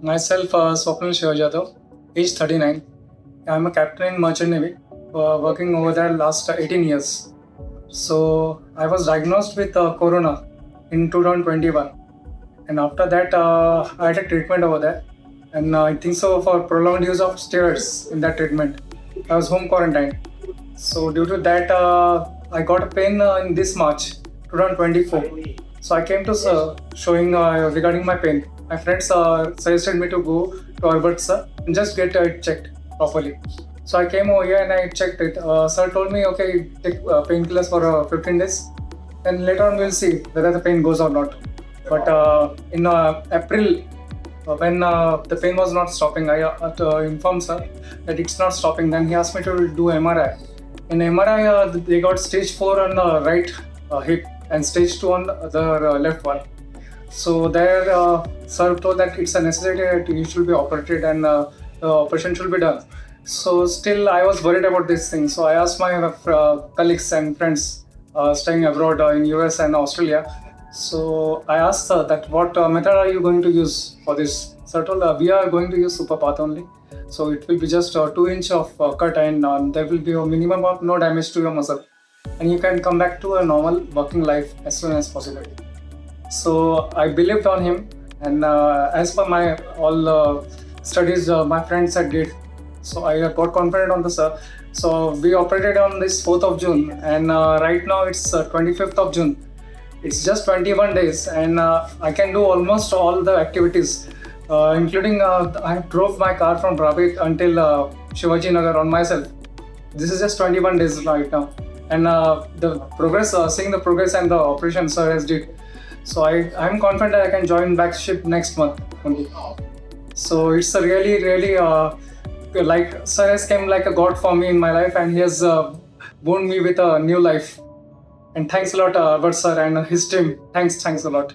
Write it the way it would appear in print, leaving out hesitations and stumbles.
Myself, Swapnil Yadav, age 39. I'm a captain in Merchant Navy, working over there last 18 years. So I was diagnosed with corona in 2021, and after that I had a treatment over there. And I think so for prolonged use of steroids in that treatment, I was home quarantined. So due to that, I got a pain in this March 2024. So I came to showing regarding my pain. My friends suggested me to go to Arbat sir and just get it checked properly. So I came over here and I checked it. Sir told me, okay, take painkillers for 15 days, and later on we'll see whether the pain goes or not. But in April, when the pain was not stopping, I informed sir that it's not stopping. Then he asked me to do MRI. In MRI, they got stage 4 on the right hip and stage 2 on the left one. So there, sir told that it's a necessity that you should be operated and the operation should be done. So still, I was worried about this thing. So I asked my colleagues and friends staying abroad in US and Australia. So I asked that what method are you going to use for this? Sir told we are going to use SuperPATH only. So it will be just 2 inch of cut, and there will be a minimum of no damage to your muscle, and you can come back to a normal working life as soon as possible. So I believed on him, and as per my all studies my friends had did, so I got confident on the sir. So we operated on this 4th of June, and right now it's 25th of June. It's just 21 days, and I can do almost all the activities, including I drove my car from Ravi until 𝐚𝐩𝐩𝐽𝐻 on myself. This is just 21 days right now, and the progress, seeing the progress and the operation sir has did. So I'm confident I can join back ship next month only. So it's a really like sir has came like a god for me in my life, and he has boon me with a new life. And thanks a lot, Arbat sir and his team. Thanks a lot.